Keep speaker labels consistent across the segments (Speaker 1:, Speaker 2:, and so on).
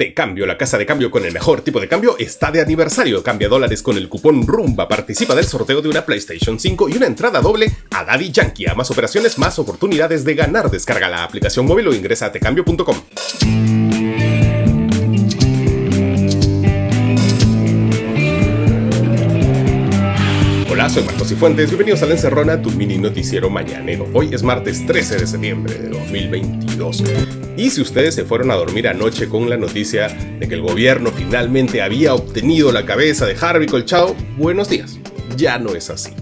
Speaker 1: Te Cambio, la casa de cambio con el mejor tipo de cambio, está de aniversario. Cambia dólares con el cupón RUMBA. Participa del sorteo de una PlayStation 5 y una entrada doble a Daddy Yankee. A más operaciones, más oportunidades de ganar. Descarga la aplicación móvil o ingresa a tecambio.com. Hola, soy Marcos Cifuentes. Bienvenidos a La Encerrona, tu mini noticiero mañanero. Hoy es martes 13 de septiembre de 2022. Y si ustedes se fueron a dormir anoche con la noticia de que el gobierno finalmente había obtenido la cabeza de Harvey Colchado, buenos días. Ya no es así.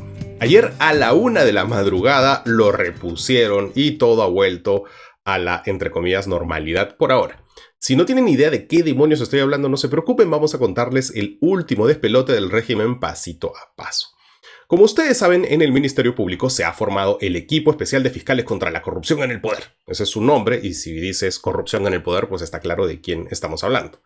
Speaker 1: Ayer a la 1 de la madrugada lo repusieron y todo ha vuelto a la, entre comillas, normalidad por ahora. Si no tienen idea de qué demonios estoy hablando, no se preocupen, vamos a contarles el último despelote del régimen pasito a paso. Como ustedes saben, en el Ministerio Público se ha formado el Equipo Especial de Fiscales contra la Corrupción en el Poder. Ese es su nombre, y si dices corrupción en el poder, pues está claro de quién estamos hablando.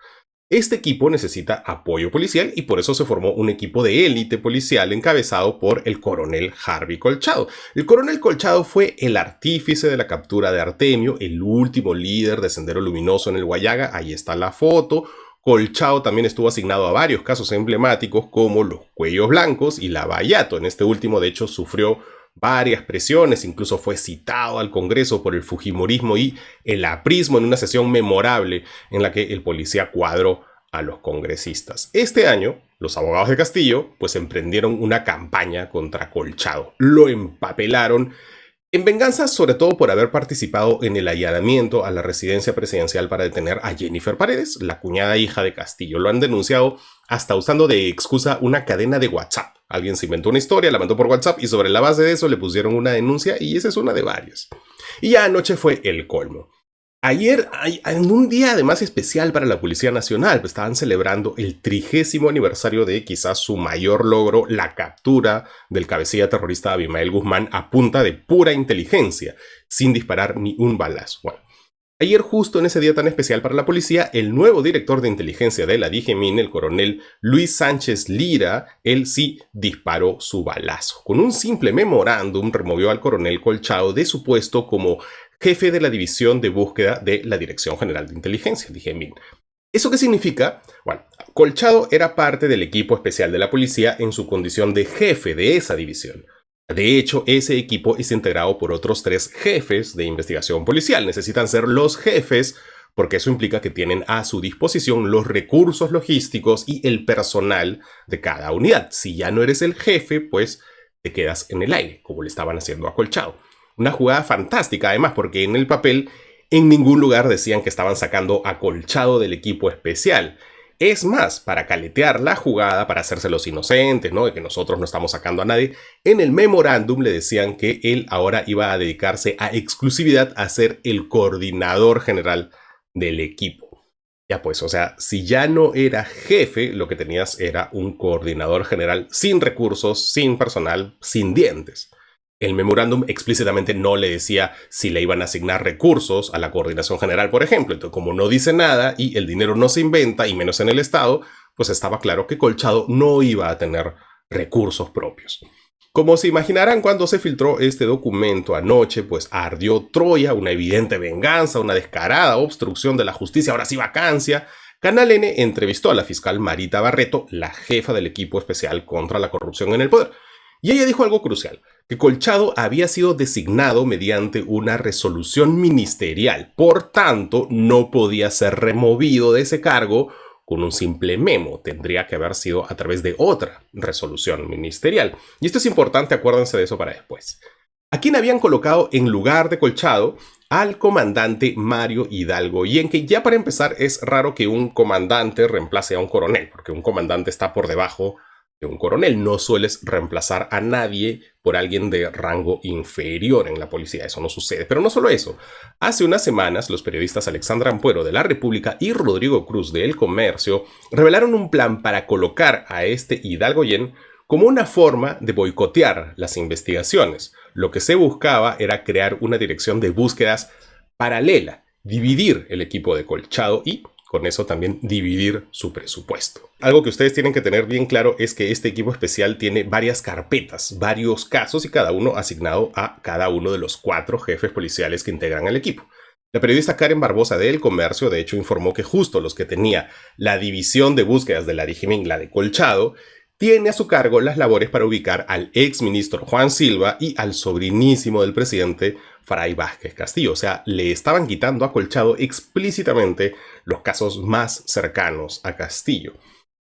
Speaker 1: Este equipo necesita apoyo policial y por eso se formó un equipo de élite policial encabezado por el coronel Harvey Colchado. El coronel Colchado fue el artífice de la captura de Artemio, el último líder de Sendero Luminoso en el Guayaga. Ahí está la foto. Colchado también estuvo asignado a varios casos emblemáticos como los Cuellos Blancos y Lavallato. En este último, de hecho, sufrió varias presiones, incluso fue citado al Congreso por el fujimorismo y el aprismo en una sesión memorable en la que el policía cuadró a los congresistas. Este año, los abogados de Castillo pues emprendieron una campaña contra Colchado. Lo empapelaron en venganza sobre todo por haber participado en el allanamiento a la residencia presidencial para detener a Jennifer Paredes, la cuñada hija de Castillo. Lo han denunciado hasta usando de excusa una cadena de WhatsApp. Alguien se inventó una historia, la mandó por WhatsApp y sobre la base de eso le pusieron una denuncia y esa es una de varias. Y ya anoche fue el colmo. Ayer, en un día además especial para la Policía Nacional, pues estaban celebrando el 30º aniversario de quizás su mayor logro, la captura del cabecilla terrorista Abimael Guzmán a punta de pura inteligencia, sin disparar ni un balazo. Bueno, ayer justo en ese día tan especial para la policía, el nuevo director de inteligencia de la DIGEMIN, el coronel Luis Sánchez Lira, él sí disparó su balazo. Con un simple memorándum removió al coronel Colchado de su puesto como jefe de la división de búsqueda de la Dirección General de Inteligencia, DIGEMIN. ¿Eso qué significa? Bueno, Colchado era parte del equipo especial de la policía en su condición de jefe de esa división. De hecho, ese equipo es integrado por otros 3 jefes de investigación policial. Necesitan ser los jefes porque eso implica que tienen a su disposición los recursos logísticos y el personal de cada unidad. Si ya no eres el jefe, pues te quedas en el aire, como le estaban haciendo a Colchado. Una jugada fantástica, además, porque en el papel en ningún lugar decían que estaban sacando a Colchado del equipo especial. Es más, para caletear la jugada, para hacerse los inocentes, ¿no? De que nosotros no estamos sacando a nadie, en el memorándum le decían que él ahora iba a dedicarse a exclusividad a ser el coordinador general del equipo. Ya pues, o sea, si ya no era jefe, lo que tenías era un coordinador general sin recursos, sin personal, sin dientes. El memorándum explícitamente no le decía si le iban a asignar recursos a la coordinación general, por ejemplo. Entonces, como no dice nada y el dinero no se inventa, y menos en el Estado, pues estaba claro que Colchado no iba a tener recursos propios. Como se imaginarán, cuando se filtró este documento anoche, pues ardió Troya, una evidente venganza, una descarada obstrucción de la justicia, ahora sí vacancia. Canal N entrevistó a la fiscal Marita Barreto, la jefa del equipo especial contra la corrupción en el poder. Y ella dijo algo crucial, que Colchado había sido designado mediante una resolución ministerial, por tanto no podía ser removido de ese cargo con un simple memo, tendría que haber sido a través de otra resolución ministerial. Y esto es importante, acuérdense de eso para después. ¿A quién habían colocado en lugar de Colchado? Al comandante Mario Hidalgo, y en que ya para empezar es raro que un comandante reemplace a un coronel, porque un comandante está por debajo de un coronel. No sueles reemplazar a nadie por alguien de rango inferior en la policía. Eso no sucede. Pero no solo eso. Hace unas semanas, los periodistas Alexandra Ampuero de La República y Rodrigo Cruz de El Comercio revelaron un plan para colocar a este Hidalgoyen como una forma de boicotear las investigaciones. Lo que se buscaba era crear una dirección de búsquedas paralela, dividir el equipo de Colchado y con eso también dividir su presupuesto. Algo que ustedes tienen que tener bien claro es que este equipo especial tiene varias carpetas, varios casos y cada uno asignado a cada uno de los 4 jefes policiales que integran el equipo. La periodista Karen Barbosa de El Comercio, de hecho, informó que justo los que tenía la división de búsquedas de la DIGIMIN, la de Colchado, tiene a su cargo las labores para ubicar al ex ministro Juan Silva y al sobrinísimo del presidente Fray Vázquez Castillo. O sea, le estaban quitando a Colchado explícitamente los casos más cercanos a Castillo.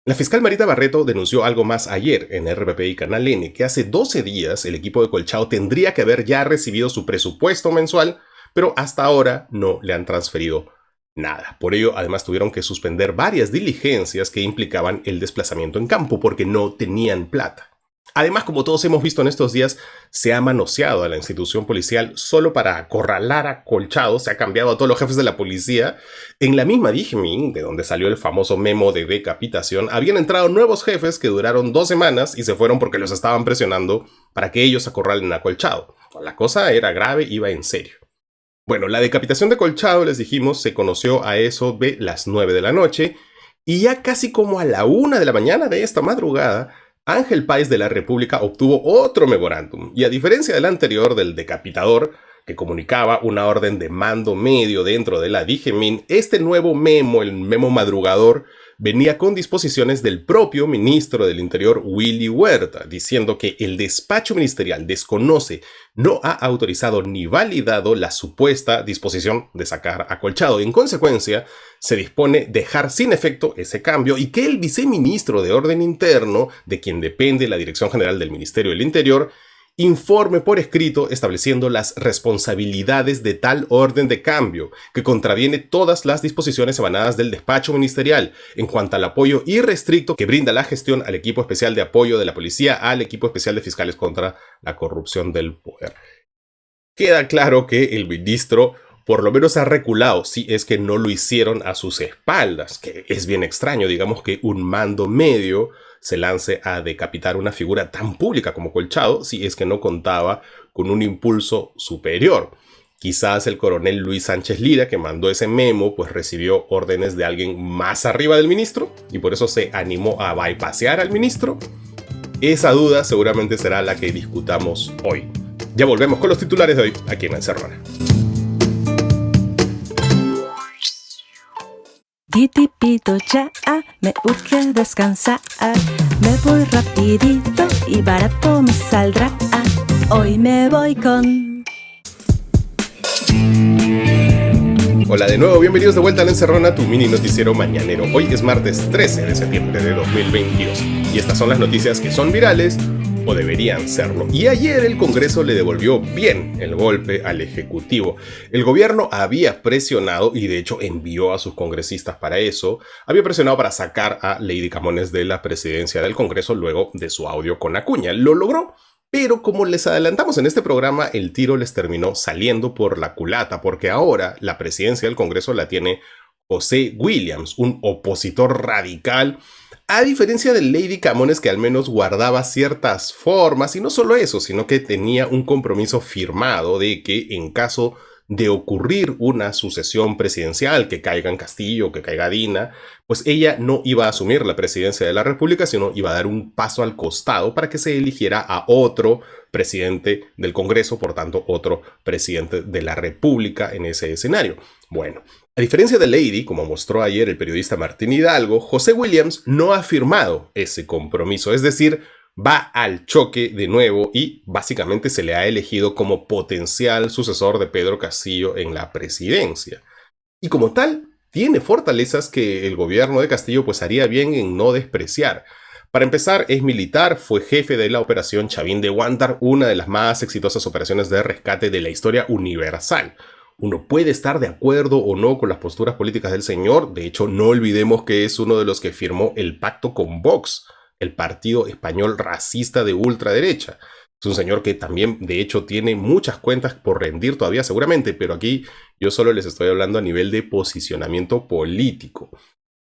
Speaker 1: La fiscal Marita Barreto denunció algo más ayer en RPP y Canal N, que hace 12 días el equipo de Colchado tendría que haber ya recibido su presupuesto mensual, pero hasta ahora no le han transferido nada. Por ello, además, tuvieron que suspender varias diligencias que implicaban el desplazamiento en campo porque no tenían plata. Además, como todos hemos visto en estos días, se ha manoseado a la institución policial solo para acorralar a Colchado. Se ha cambiado a todos los jefes de la policía. En la misma DIGIMIN, de donde salió el famoso memo de decapitación, habían entrado nuevos jefes que duraron 2 semanas y se fueron porque los estaban presionando para que ellos acorralen a Colchado. La cosa era grave, iba en serio. Bueno, la decapitación de Colchado, les dijimos, se conoció a eso de las 9 de la noche y ya casi como a la 1 de la mañana de esta madrugada, Ángel Páez de la República obtuvo otro memorándum y a diferencia del anterior del decapitador, que comunicaba una orden de mando medio dentro de la DIGIMIN, este nuevo memo, el memo madrugador, venía con disposiciones del propio ministro del Interior, Willy Huerta, diciendo que el despacho ministerial desconoce, no ha autorizado ni validado la supuesta disposición de sacar a Colchado. En consecuencia, se dispone dejar sin efecto ese cambio y que el viceministro de Orden Interno, de quien depende la Dirección General del Ministerio del Interior, informe por escrito estableciendo las responsabilidades de tal orden de cambio, que contraviene todas las disposiciones emanadas del despacho ministerial en cuanto al apoyo irrestricto que brinda la gestión al equipo especial de apoyo de la policía al equipo especial de fiscales contra la corrupción del poder. Queda claro que el ministro por lo menos ha reculado, si es que no lo hicieron a sus espaldas, que es bien extraño, digamos que un mando medio se lance a decapitar una figura tan pública como Colchado, si es que no contaba con un impulso superior. Quizás el coronel Luis Sánchez Lira, que mandó ese memo, pues recibió órdenes de alguien más arriba del ministro y por eso se animó a bypassear al ministro. Esa duda seguramente será la que discutamos hoy. Ya volvemos con los titulares de hoy aquí en Encerrona.
Speaker 2: Titipito ya, me urge descansar. Me voy rapidito y barato me saldrá. Hoy me voy con...
Speaker 1: Hola de nuevo, bienvenidos de vuelta a La Encerrona, tu mini noticiero mañanero. Hoy es martes 13 de septiembre de 2022 y estas son las noticias que son virales o deberían serlo. Y ayer el Congreso le devolvió bien el golpe al Ejecutivo. El gobierno había presionado, y de hecho envió a sus congresistas para eso, había presionado para sacar a Lady Camones de la presidencia del Congreso luego de su audio con Acuña. Lo logró, pero como les adelantamos en este programa, el tiro les terminó saliendo por la culata, porque ahora la presidencia del Congreso la tiene José Williams, un opositor radical, a diferencia de Lady Camones, que al menos guardaba ciertas formas, y no solo eso, sino que tenía un compromiso firmado de que en caso de ocurrir una sucesión presidencial, que caiga en Castillo, que caiga Dina, pues ella no iba a asumir la presidencia de la República, sino iba a dar un paso al costado para que se eligiera a otro presidente del Congreso, por tanto otro presidente de la República en ese escenario. Bueno, a diferencia de Lady, como mostró ayer el periodista Martín Hidalgo, José Williams no ha firmado ese compromiso, es decir, va al choque de nuevo y básicamente se le ha elegido como potencial sucesor de Pedro Castillo en la presidencia. Y como tal, tiene fortalezas que el gobierno de Castillo pues haría bien en no despreciar. Para empezar, es militar, fue jefe de la operación Chavín de Huántar, una de las más exitosas operaciones de rescate de la historia universal. Uno puede estar de acuerdo o no con las posturas políticas del señor, de hecho no olvidemos que es uno de los que firmó el pacto con Vox, el partido español racista de ultraderecha. Es un señor que también, de hecho, tiene muchas cuentas por rendir todavía seguramente, pero aquí yo solo les estoy hablando a nivel de posicionamiento político.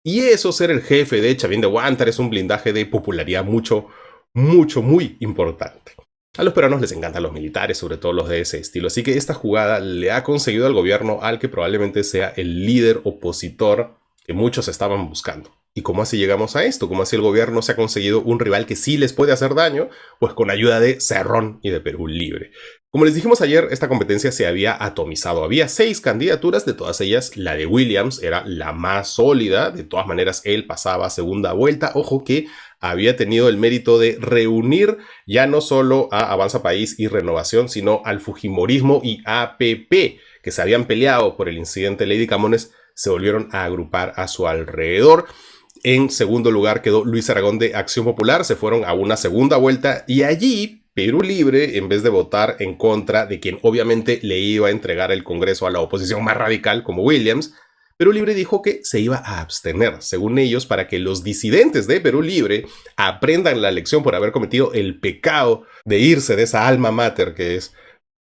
Speaker 1: Y eso, ser el jefe de Chavín de Huántar, es un blindaje de popularidad muy importante. A los peruanos les encantan los militares, sobre todo los de ese estilo, así que esta jugada le ha conseguido al gobierno al que probablemente sea el líder opositor que muchos estaban buscando. ¿Y cómo así llegamos a esto? ¿Cómo así el gobierno se ha conseguido un rival que sí les puede hacer daño? Pues con ayuda de Cerrón y de Perú Libre. Como les dijimos ayer, esta competencia se había atomizado. Había 6 candidaturas, de todas ellas la de Williams era la más sólida. De todas maneras, él pasaba a segunda vuelta. Ojo que había tenido el mérito de reunir ya no solo a Avanza País y Renovación, sino al Fujimorismo y APP, que se habían peleado por el incidente Lady Camones, se volvieron a agrupar a su alrededor. En segundo lugar quedó Luis Aragón de Acción Popular, se fueron a una segunda vuelta y allí Perú Libre, en vez de votar en contra de quien obviamente le iba a entregar el Congreso a la oposición más radical como Williams, Perú Libre dijo que se iba a abstener, según ellos, para que los disidentes de Perú Libre aprendan la lección por haber cometido el pecado de irse de esa alma mater que es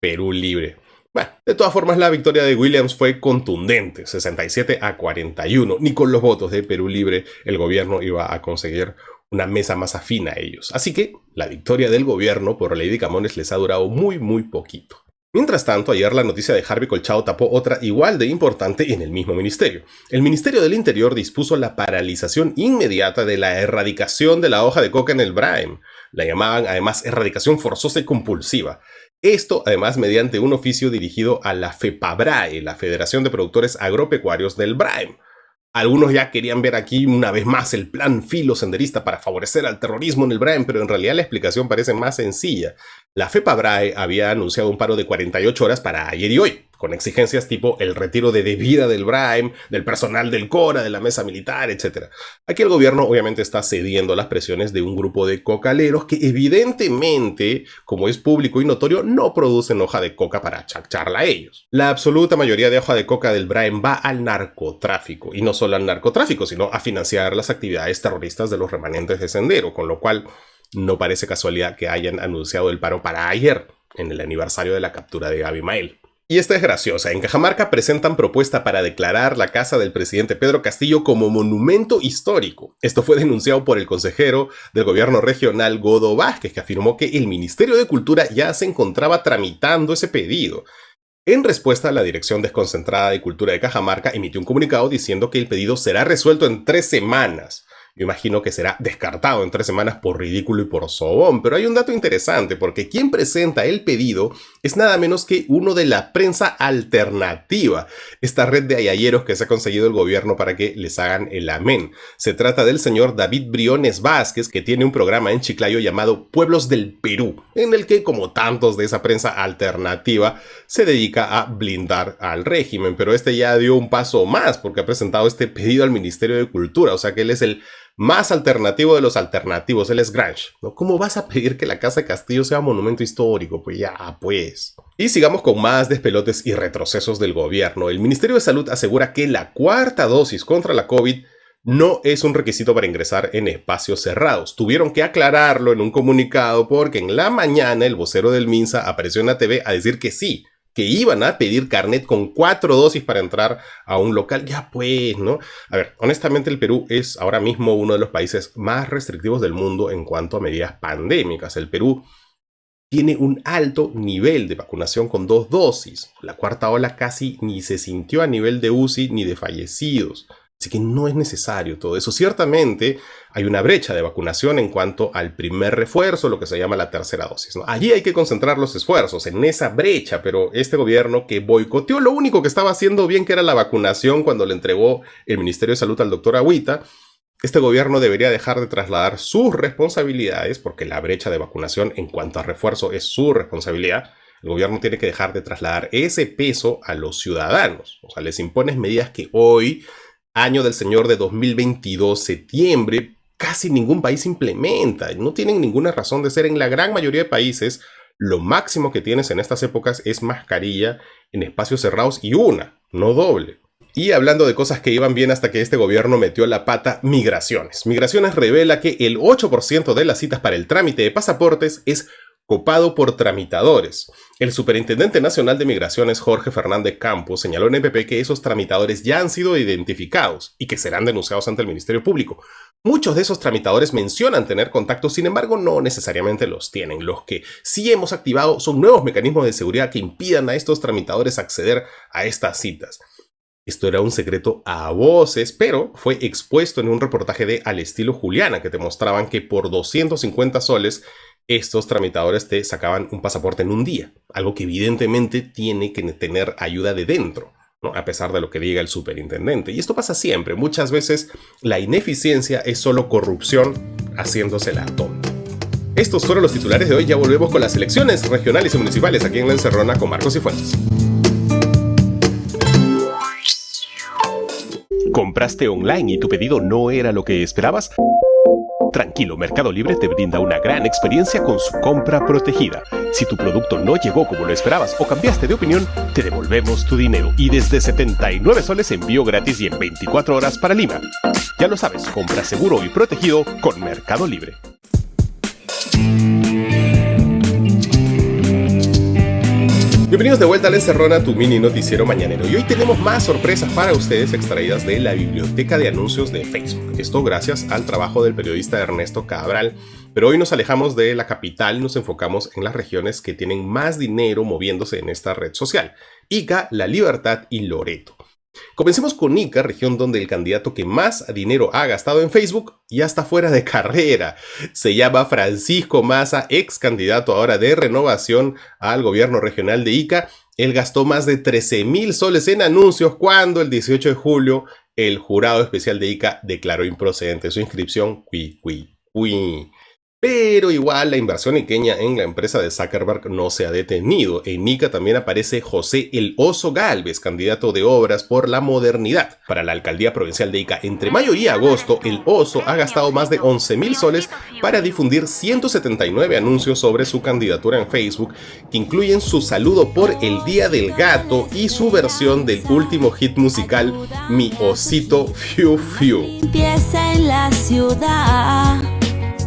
Speaker 1: Perú Libre. Bueno, de todas formas, la victoria de Williams fue contundente, 67-41. Ni con los votos de Perú Libre el gobierno iba a conseguir una mesa más afín a ellos. Así que la victoria del gobierno por Lady Camones les ha durado muy poquito. Mientras tanto, ayer la noticia de Harvey Colchado tapó otra igual de importante en el mismo ministerio. El Ministerio del Interior dispuso la paralización inmediata de la erradicación de la hoja de coca en el Braem. La llamaban además erradicación forzosa y compulsiva. Esto además mediante un oficio dirigido a la FEPABRAE, la Federación de Productores Agropecuarios del Braem. Algunos ya querían ver aquí una vez más el plan filosenderista para favorecer al terrorismo en el Braem, pero en realidad la explicación parece más sencilla. La FEPABRAE había anunciado un paro de 48 horas para ayer y hoy, con exigencias tipo el retiro de debida del Braem, del personal del CORA, de la mesa militar, etc. Aquí el gobierno obviamente está cediendo a las presiones de un grupo de cocaleros que evidentemente, como es público y notorio, no producen hoja de coca para chacharla a ellos. La absoluta mayoría de hoja de coca del Braem va al narcotráfico, y no solo al narcotráfico, sino a financiar las actividades terroristas de los remanentes de Sendero, con lo cual no parece casualidad que hayan anunciado el paro para ayer, en el aniversario de la captura de Abimael. Y esta es graciosa. En Cajamarca presentan propuesta para declarar la casa del presidente Pedro Castillo como monumento histórico. Esto fue denunciado por el consejero del gobierno regional Godo Vázquez, que afirmó que el Ministerio de Cultura ya se encontraba tramitando ese pedido. En respuesta, la Dirección Desconcentrada de Cultura de Cajamarca emitió un comunicado diciendo que el pedido será resuelto en 3 semanas. Yo imagino que será descartado en 3 semanas por ridículo y por sobón, pero hay un dato interesante porque quien presenta el pedido es nada menos que uno de la prensa alternativa, esta red de ayayeros que se ha conseguido el gobierno para que les hagan el amén. Se trata del señor David Briones Vázquez, que tiene un programa en Chiclayo llamado Pueblos del Perú, en el que, como tantos de esa prensa alternativa, se dedica a blindar al régimen, pero este ya dio un paso más porque ha presentado este pedido al Ministerio de Cultura, o sea que él es el más alternativo de los alternativos, él es Grange, ¿no? ¿Cómo vas a pedir que la Casa de Castillo sea monumento histórico? Pues ya, pues. Y sigamos con más despelotes y retrocesos del gobierno. El Ministerio de Salud asegura que la 4ª dosis contra la COVID no es un requisito para ingresar en espacios cerrados. Tuvieron que aclararlo en un comunicado porque en la mañana el vocero del MINSA apareció en la TV a decir que sí, que iban a pedir carnet con 4 dosis para entrar a un local. Ya pues, ¿no? A ver, honestamente el Perú es ahora mismo uno de los países más restrictivos del mundo en cuanto a medidas pandémicas. El Perú tiene un alto nivel de vacunación con 2 dosis. La 4ª ola casi ni se sintió a nivel de UCI ni de fallecidos. Así que no es necesario todo eso. Ciertamente hay una brecha de vacunación en cuanto al primer refuerzo, lo que se llama la 3ª dosis, ¿no? Allí hay que concentrar los esfuerzos en esa brecha, pero este gobierno que boicoteó lo único que estaba haciendo bien, que era la vacunación, cuando le entregó el Ministerio de Salud al doctor Agüita, este gobierno debería dejar de trasladar sus responsabilidades, porque la brecha de vacunación en cuanto a refuerzo es su responsabilidad. El gobierno tiene que dejar de trasladar ese peso a los ciudadanos. O sea, les impones medidas que hoy, año del señor de 2022, septiembre, casi ningún país implementa. No tienen ninguna razón de ser. En la gran mayoría de países, lo máximo que tienes en estas épocas es mascarilla en espacios cerrados y una, no doble. Y hablando de cosas que iban bien hasta que este gobierno metió la pata, migraciones. Migraciones revela que el 8% de las citas para el trámite de pasaportes es copado por tramitadores. El Superintendente Nacional de Migraciones, Jorge Fernández Campos, señaló en EPP que esos tramitadores ya han sido identificados y que serán denunciados ante el Ministerio Público. Muchos de esos tramitadores mencionan tener contactos, sin embargo, no necesariamente los tienen. Los que sí hemos activado son nuevos mecanismos de seguridad que impidan a estos tramitadores acceder a estas citas. Esto era un secreto a voces, pero fue expuesto en un reportaje de Al Estilo Juliana, que te mostraban que por 250 soles estos tramitadores te sacaban un pasaporte en un día, algo que evidentemente tiene que tener ayuda de dentro, ¿no? A pesar de lo que diga el superintendente. Y esto pasa siempre. Muchas veces la ineficiencia es solo corrupción haciéndose la tonta. Estos fueron los titulares de hoy. Ya volvemos con las elecciones regionales y municipales aquí en La Encerrona con Marcos y Fuentes. ¿Compraste online y tu pedido no era lo que esperabas? Tranquilo, Mercado Libre te brinda una gran experiencia con su compra protegida. Si tu producto no llegó como lo esperabas o cambiaste de opinión, te devolvemos tu dinero y desde 79 soles envío gratis y en 24 horas para Lima. Ya lo sabes, compra seguro y protegido con Mercado Libre. Bienvenidos de vuelta a La Encerrona, tu mini noticiero mañanero. Y hoy tenemos más sorpresas para ustedes extraídas de la biblioteca de anuncios de Facebook. Esto gracias al trabajo del periodista Ernesto Cabral. Pero hoy nos alejamos de la capital y nos enfocamos en las regiones que tienen más dinero moviéndose en esta red social: Ica, La Libertad y Loreto. Comencemos con Ica, región donde el candidato que más dinero ha gastado en Facebook ya está fuera de carrera. Se llama Francisco Massa, ex candidato ahora de Renovación al gobierno regional de Ica. Él gastó más de 13.000 soles en anuncios cuando el 18 de julio el jurado especial de Ica declaró improcedente su inscripción. Pero igual la inversión iqueña en la empresa de Zuckerberg no se ha detenido. En Ica también aparece José El Oso Gálvez, candidato de Obras por la Modernidad para la alcaldía provincial de Ica. Entre mayo y agosto, El Oso ha gastado más de 11.000 soles para difundir 179 anuncios sobre su candidatura en Facebook, que incluyen su saludo por el Día del Gato y su versión del último hit musical Mi Osito Fiu Fiu.
Speaker 2: Empieza en la ciudad.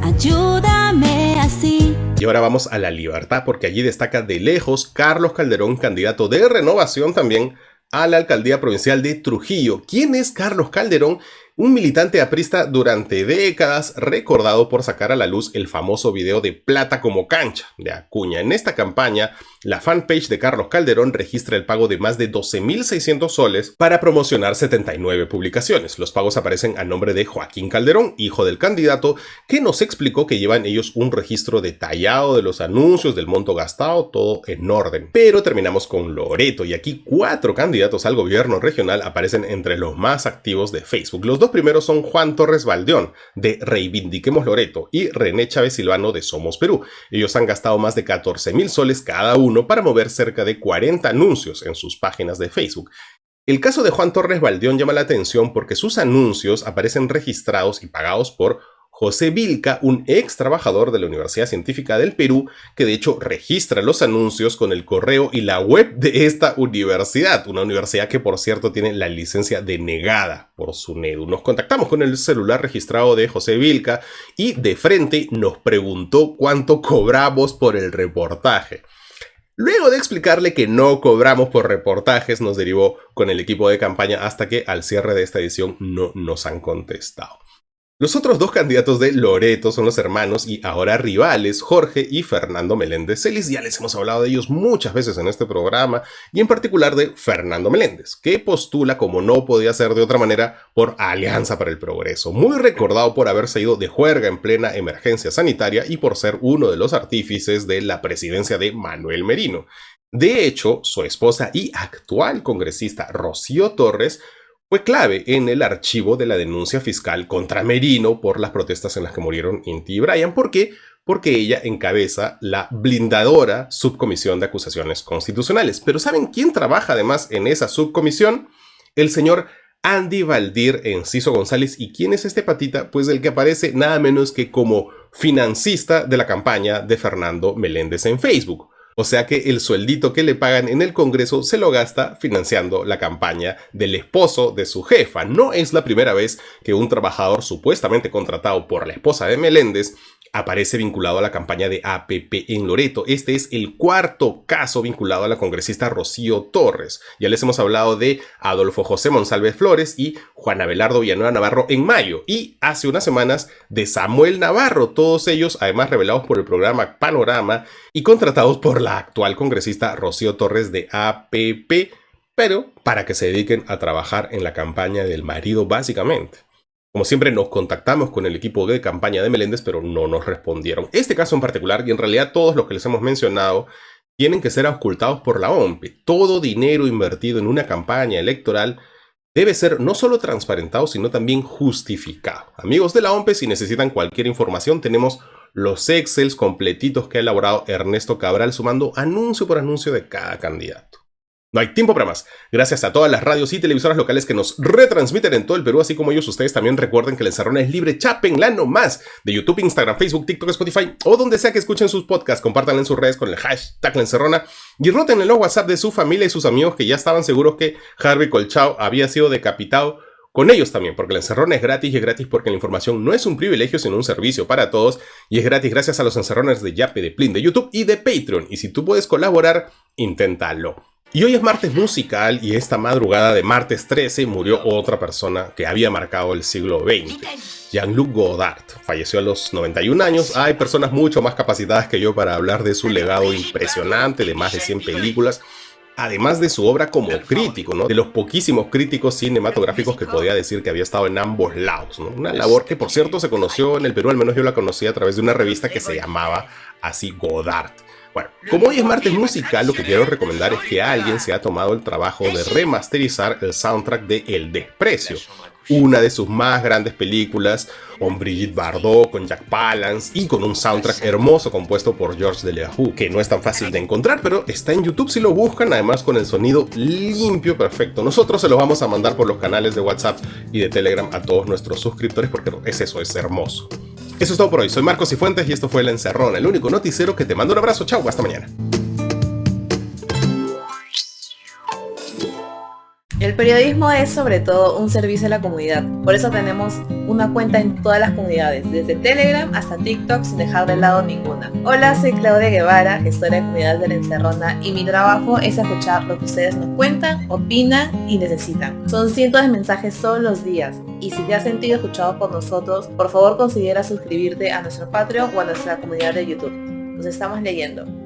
Speaker 2: Ayúdame así.
Speaker 1: Y ahora vamos a La Libertad, porque allí destaca de lejos Carlos Calderón, candidato de Renovación también a la alcaldía provincial de Trujillo. ¿Quién es Carlos Calderón? Un militante aprista durante décadas, recordado por sacar a la luz el famoso video de Plata como cancha de Acuña. En esta campaña, la fanpage de Carlos Calderón registra el pago de más de 12.600 soles para promocionar 79 publicaciones. Los pagos aparecen a nombre de Joaquín Calderón, hijo del candidato, que nos explicó que llevan ellos un registro detallado de los anuncios, del monto gastado, todo en orden. Pero terminamos con Loreto, y aquí 4 candidatos al gobierno regional aparecen entre los más activos de Facebook. Los dos primeros son Juan Torres Valdeón, de Reivindiquemos Loreto, y René Chávez Silvano, de Somos Perú. Ellos han gastado más de 14.000 soles cada uno para mover cerca de 40 anuncios en sus páginas de Facebook. El caso de Juan Torres Valdeón llama la atención porque sus anuncios aparecen registrados y pagados por José Vilca, un ex trabajador de la Universidad Científica del Perú, que de hecho registra los anuncios con el correo y la web de esta universidad, una universidad que por cierto tiene la licencia denegada por SUNEDU. Nos contactamos con el celular registrado de José Vilca y de frente nos preguntó cuánto cobramos por el reportaje. Luego de explicarle que no cobramos por reportajes, nos derivó con el equipo de campaña hasta que al cierre de esta edición no nos han contestado. Los otros dos candidatos de Loreto son los hermanos y ahora rivales Jorge y Fernando Meléndez Celis. Ya les hemos hablado de ellos muchas veces en este programa, y en particular de Fernando Meléndez, que postula, como no podía ser de otra manera, por Alianza para el Progreso, muy recordado por haberse ido de juerga en plena emergencia sanitaria y por ser uno de los artífices de la presidencia de Manuel Merino. De hecho, su esposa y actual congresista Rocío Torres fue clave en el archivo de la denuncia fiscal contra Merino por las protestas en las que murieron Inti y Brian. ¿Por qué? Porque ella encabeza la blindadora subcomisión de acusaciones constitucionales. Pero ¿saben quién trabaja además en esa subcomisión? El señor Andy Valdir Enciso González. ¿Y quién es este patita? Pues el que aparece nada menos que como financista de la campaña de Fernando Meléndez en Facebook. O sea que el sueldito que le pagan en el Congreso se lo gasta financiando la campaña del esposo de su jefa. No es la primera vez que un trabajador supuestamente contratado por la esposa de Meléndez aparece vinculado a la campaña de APP en Loreto. Este es el cuarto caso vinculado a la congresista Rocío Torres. Ya les hemos hablado de Adolfo José Monsalve Flores y Juan Abelardo Villanueva Navarro en mayo, y hace unas semanas de Samuel Navarro, todos ellos además revelados por el programa Panorama y contratados por la actual congresista Rocío Torres de APP, pero para que se dediquen a trabajar en la campaña del marido básicamente. Como siempre nos contactamos con el equipo de campaña de Meléndez, pero no nos respondieron. Este caso en particular, y en realidad todos los que les hemos mencionado, tienen que ser auscultados por la OMPE. Todo dinero invertido en una campaña electoral debe ser no solo transparentado, sino también justificado. Amigos de la OMPE, si necesitan cualquier información, tenemos los Excels completitos que ha elaborado Ernesto Cabral, sumando anuncio por anuncio de cada candidato. No hay tiempo para más. Gracias a todas las radios y televisoras locales que nos retransmiten en todo el Perú, así como ellos. Ustedes también recuerden que la encerrona es libre. Chápenla nomás. De YouTube, Instagram, Facebook, TikTok, Spotify o donde sea que escuchen sus podcasts. Compártanla en sus redes con el hashtag La Encerrona y roten en los WhatsApp de su familia y sus amigos que ya estaban seguros que Harvey Colchao había sido decapitado. Con ellos también, porque la encerrona es gratis y es gratis porque la información no es un privilegio sino un servicio para todos y es gratis gracias a los encerrones de Yape, de Plin, de YouTube y de Patreon. Y si tú puedes colaborar, inténtalo. Y hoy es martes musical y esta madrugada de martes 13 murió otra persona que había marcado el siglo XX. Jean-Luc Godard falleció a los 91 años. Hay personas mucho más capacitadas que yo para hablar de su legado impresionante de más de 100 películas. Además de su obra como crítico, ¿no? De los poquísimos críticos cinematográficos que podía decir que había estado en ambos lados, ¿no? Una labor que, por cierto, se conoció en el Perú, al menos yo la conocí a través de una revista que se llamaba así Godard. Bueno, como hoy es martes musical, lo que quiero recomendar es que alguien se ha tomado el trabajo de remasterizar el soundtrack de El Desprecio, una de sus más grandes películas, con Brigitte Bardot, con Jack Palance y con un soundtrack hermoso compuesto por Georges Delerue, que no es tan fácil de encontrar, pero está en YouTube si lo buscan, además con el sonido limpio, perfecto. Nosotros se los vamos a mandar por los canales de WhatsApp y de Telegram a todos nuestros suscriptores porque es eso, es hermoso. Eso es todo por hoy. Soy Marcos Cifuentes y esto fue La Encerrona, el único noticiero que te manda un abrazo. Chau, hasta mañana.
Speaker 3: El periodismo es sobre todo un servicio a la comunidad, por eso tenemos una cuenta en todas las comunidades, desde Telegram hasta TikTok sin dejar de lado ninguna. Hola, soy Claudia Guevara, gestora de comunidad de La Encerrona y mi trabajo es escuchar lo que ustedes nos cuentan, opinan y necesitan. Son cientos de mensajes todos los días y si te has sentido escuchado por nosotros, por favor considera suscribirte a nuestro Patreon o a nuestra comunidad de YouTube. Nos estamos leyendo.